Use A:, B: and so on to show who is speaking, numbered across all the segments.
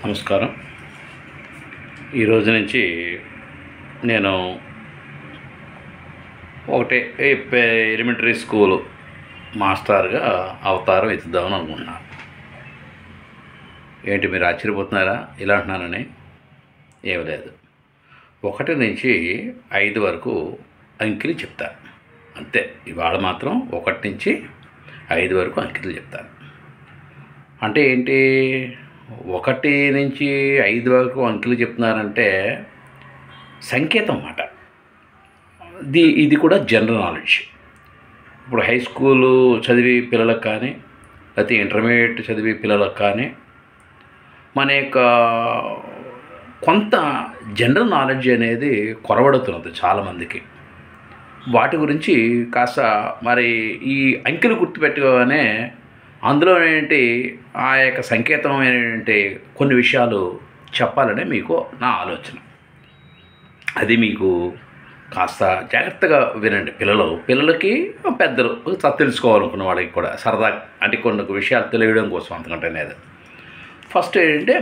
A: నమస్కారం. ఈరోజు నుంచి నేను ఒకటే ఎలిమెంటరీ స్కూలు మాస్టర్గా అవతారం ఎత్తుదామని అనుకుంటున్నాను. ఏంటి మీరు ఆశ్చర్యపోతున్నారా ఇలా అంటున్నానని? ఏమి లేదు, 1 నుంచి 5 వరకు అంకెలు చెప్తాను అంతే. ఇవాళ మాత్రం 1 నుంచి 5 వరకు అంకెలు చెప్తాను. అంటే ఏంటి, 1 నుంచి 5 వరకు అంకెలు చెప్తున్నారంటే సంకేతం అన్నమాట. ఇది కూడా జనరల్ నాలెడ్జ్. ఇప్పుడు హై స్కూలు చదివి పిల్లలకు కానీ, లేకపోతే ఇంటర్మీడియట్ చదివి పిల్లలకు కానీ మన యొక్క కొంత జనరల్ నాలెడ్జ్ అనేది కొరవడుతున్నది చాలామందికి. వాటి గురించి కాస్త మరి ఈ అంకెలు గుర్తుపెట్టుకోగానే అందులో ఏంటి ఆ యొక్క సంకేతం ఏంటి కొన్ని విషయాలు చెప్పాలని మీకు నా ఆలోచన. అది మీకు కాస్త జాగ్రత్తగా వినండి. పిల్లలకి పెద్దలు తెలుసుకోవాలనుకున్న వాళ్ళకి కూడా సరదా, అంటే కొన్ని విషయాలు తెలియడం కోసం అంతకంటే లేదు. ఫస్ట్ ఏంటంటే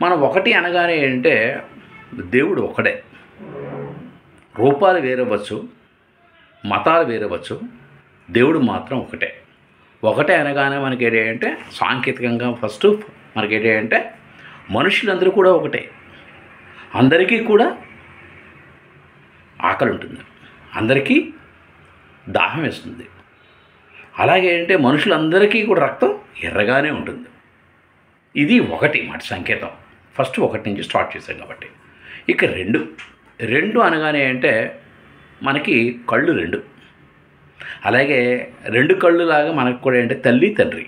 A: మనం ఒకటి అనగానే ఏంటంటే దేవుడు ఒకడే. రూపాలు వేరవచ్చు, మతాలు వేరవచ్చు, దేవుడు మాత్రం ఒకటే అనగానే మనకి ఏంటంటే సాంకేతికంగా ఫస్ట్ మనకి ఏంటంటే మనుషులందరూ కూడా ఒకటే. అందరికీ కూడా ఆకలి ఉంటుంది, అందరికీ దాహం వేస్తుంది. అలాగే అంటే మనుషులందరికీ కూడా రక్తం ఎర్రగానే ఉంటుంది. ఇది ఒకటి మాట సంకేతం. ఫస్ట్ 1 నుంచి స్టార్ట్ చేశాం కాబట్టి. ఇక 2 అనగానే అంటే మనకి కళ్ళు 2. అలాగే 2 కళ్ళు లాగా మనకు కూడా ఏంటంటే తల్లి తండ్రి.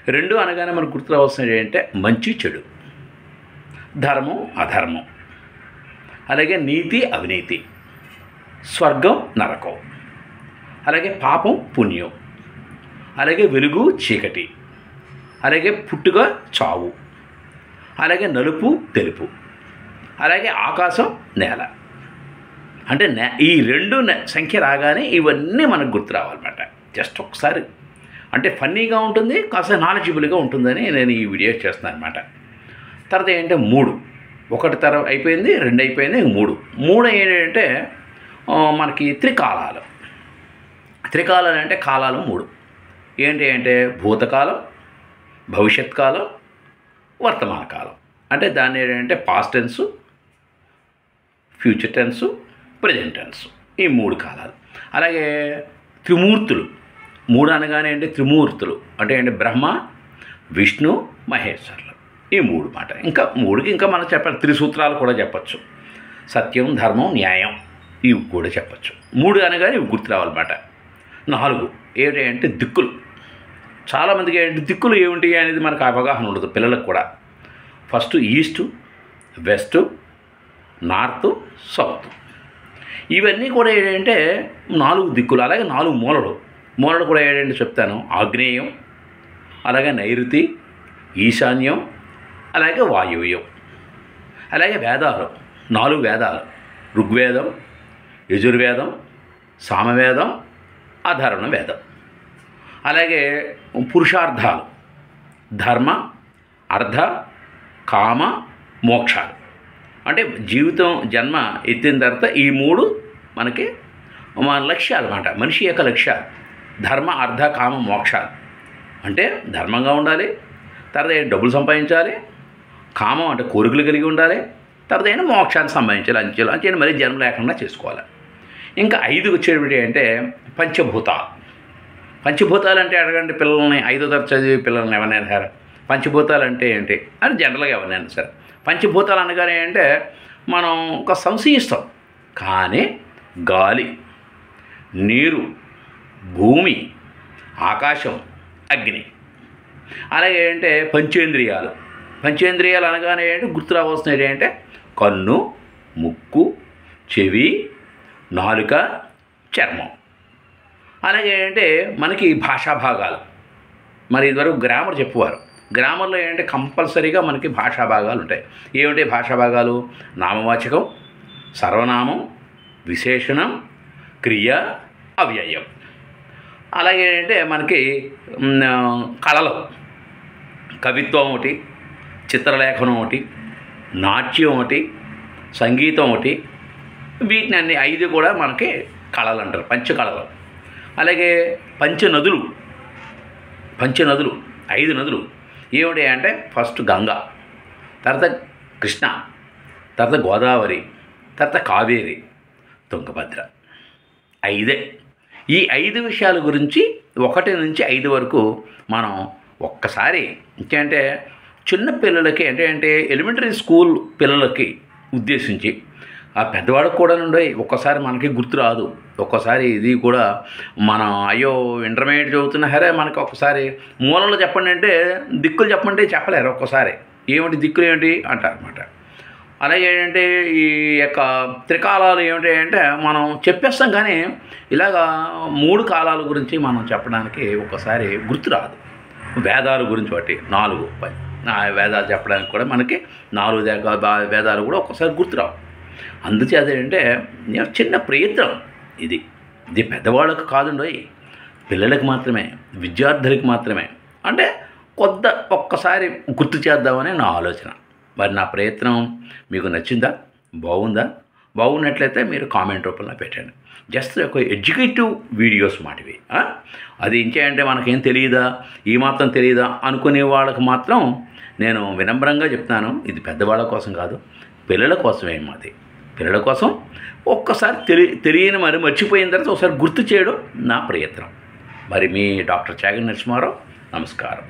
A: 2 అనగానే మనకు గుర్తు రావాల్సినది ఏంటంటే మంచి చెడు, ధర్మం అధర్మం, అలాగే నీతి అవినీతి, స్వర్గం నరకం, అలాగే పాపం పుణ్యం, అలాగే వెలుగు చీకటి, అలాగే పుట్టుక చావు, అలాగే నలుపు తెలుపు, అలాగే ఆకాశం నేల. అంటే ఈ 2 సంఖ్య రాగానే ఇవన్నీ మనకు గుర్తు రావాలన్నమాట. జస్ట్ ఒకసారి అంటే ఫన్నీగా ఉంటుంది, కాస్త నాలెడ్జబుల్గా ఉంటుందని నేను ఈ వీడియో చేస్తున్నాను అనమాట. తర్వాత ఏంటంటే 3. 1 అయిపోయింది, 2 అయిపోయింది, 3 ఏంటంటే మనకి త్రికాలాలు అంటే కాలాలు 3 ఏంటి అంటే భూతకాలం, భవిష్యత్ కాలం, వర్తమాన కాలం. అంటే దాన్ని ఏంటంటే past tense, future tense, present tense, ఈ 3 కాలాలు. అలాగే త్రిమూర్తులు. 3 అనగానే అంటే త్రిమూర్తులు అంటే ఏంటి బ్రహ్మ, విష్ణు, మహేశ్వరులు. ఈ 3 మాట. ఇంకా 3కి ఇంకా మనం చెప్పాలి, త్రిసూత్రాలు కూడా చెప్పచ్చు. సత్యం, ధర్మం, న్యాయం, ఇవి కూడా చెప్పచ్చు. 3 అనగానే ఇవి గుర్తు రావాలన్నమాట. 4 ఏంటి అంటే దిక్కులు. చాలామందికి ఏంటి దిక్కులు ఏమిటి అనేది మనకు అవగాహన ఉండదు, పిల్లలకు కూడా. First east, west, north, south, ఇవన్నీ కూడా ఏంటంటే 4 దిక్కులు. అలాగే 4 మూలలు కూడా ఏంటంటే చెప్తాను. ఆగ్నేయం, అలాగే నైరుతి, ఈశాన్యం, అలాగే వాయువ్యం. అలాగే వేదాలు 4 వేదాలు: ఋగ్వేదం, యజుర్వేదం, సామవేదం, అధర్వణ వేదం. అలాగే పురుషార్థాలు: ధర్మ, అర్థ, కామ, మోక్షాలు. అంటే జీవితం జన్మ ఎత్తిన తర్వాత ఈ 3 మనకి మన లక్ష్యాలు అన్నమాట, మనిషి యొక్క లక్ష్యాలు. ధర్మ, అర్థ, కామ, మోక్షాలు. అంటే ధర్మంగా ఉండాలి, తర్వాత డబ్బులు సంపాదించాలి, కామం అంటే కోరికలు కలిగి ఉండాలి, తర్వాత అయినా మోక్షాన్ని సంపాదించాలి, అంచెలు మరీ జన్మ లేకుండా చేసుకోవాలి. ఇంకా 5 వచ్చేటప్పుడు అంటే పంచభూతాలు అంటే అడగండి పిల్లల్ని, 5వ తరగతి చదివే పిల్లల్ని ఎవరైనా సరే పంచభూతాలు అంటే ఏంటి అని జనరల్గా ఎవరైనా సరే. పంచభూతాలు అనగానే అంటే మనం ఒక సంశయిస్తాం, కానీ గాలి, నీరు, భూమి, ఆకాశం, అగ్ని. అలాగే అంటే పంచేంద్రియాలు అనగానే ఏంటి గుర్తు రావాల్సినవి ఏంటంటే కన్ను, ముక్కు, చెవి, నాలుక, చర్మం. అలాగే అంటే మనకి భాషా భాగాలు. మరి ఇదివరకు గ్రామర్ చెప్పువారు. గ్రామర్లో ఏంటంటే కంపల్సరీగా మనకి భాషా భాగాలు ఉంటాయి. ఏమిటి భాషా భాగాలు? నామవాచకం, సర్వనామం, విశేషణం, క్రియ, అవ్యయం. అలాగే అంటే మనకి కళలు కవిత్వం ఒకటి, చిత్రలేఖనం ఒకటి, నాట్యం ఒకటి, సంగీతం ఒకటి. వీటిని అన్ని 5 కూడా మనకి కళలు అంటారు, పంచకళలు. అలాగే పంచనదులు 5 నదులు ఏమిటి అంటే ఫస్ట్ గంగా, తర్వాత కృష్ణ, తర్వాత గోదావరి, తర్వాత కావేరి, తుంగభద్ర. 5 ఈ 5 విషయాల గురించి 1 నుంచి 5 వరకు మనం ఒక్కసారి అంటే చిన్న పిల్లలకి అంటే ఎలిమెంటరీ స్కూల్ పిల్లలకి ఉద్దేశించి, ఆ పెద్దవాడికి కూడా నుండి ఒక్కసారి మనకి గుర్తు రాదు. ఒక్కసారి ఇది కూడా మనం అయ్యో ఇంటర్మీడియట్ చదువుతున్నా సరే మనకి ఒక్కసారి మూలలు చెప్పండి అంటే దిక్కులు చెప్పండి చెప్పలేరు. ఒక్కసారి ఏమిటి దిక్కులు ఏమిటి అంటారు అనమాట. అలాగే ఏంటంటే ఈ యొక్క త్రికాలాలు ఏమిటి అంటే మనం చెప్పేస్తాం, కానీ ఇలాగా 3 కాలాల గురించి మనం చెప్పడానికి ఒక్కసారి గుర్తు రాదు. వేదాల గురించి ఒకటి 4 వేదాలు చెప్పడానికి కూడా మనకి 4 వేదాలు కూడా ఒక్కసారి గుర్తురావు. అందుచేత ఏంటంటే చిన్న ప్రయత్నం ఇది పెద్దవాళ్ళకు కాదుండోయ్, పిల్లలకు మాత్రమే, విద్యార్థులకు మాత్రమే. అంటే ఒక్కసారి గుర్తు చేద్దామని నా ఆలోచన. మరి నా ప్రయత్నం మీకు నచ్చిందా, బాగుందా? బాగున్నట్లయితే మీరు కామెంట్ రూపంలో పెట్టండి. జస్ట్ ఒక ఎడ్యుకేటివ్ వీడియోస్ మాటివి. అది ఇంకేంటే మనకేం తెలియదా, ఈ మాత్రం తెలియదా అనుకునే వాళ్ళకి మాత్రం నేను వినమ్రంగా చెప్తాను, ఇది పెద్దవాళ్ళ కోసం కాదు, పిల్లల కోసమే. మాది పిల్లల కోసం ఒక్కసారి తెలియని మరి మర్చిపోయిన తర్వాత ఒకసారి గుర్తు చేయడం నా ప్రయత్నం. మరి మీ డాక్టర్ చాగంటి నరసింహారావు. నమస్కారం.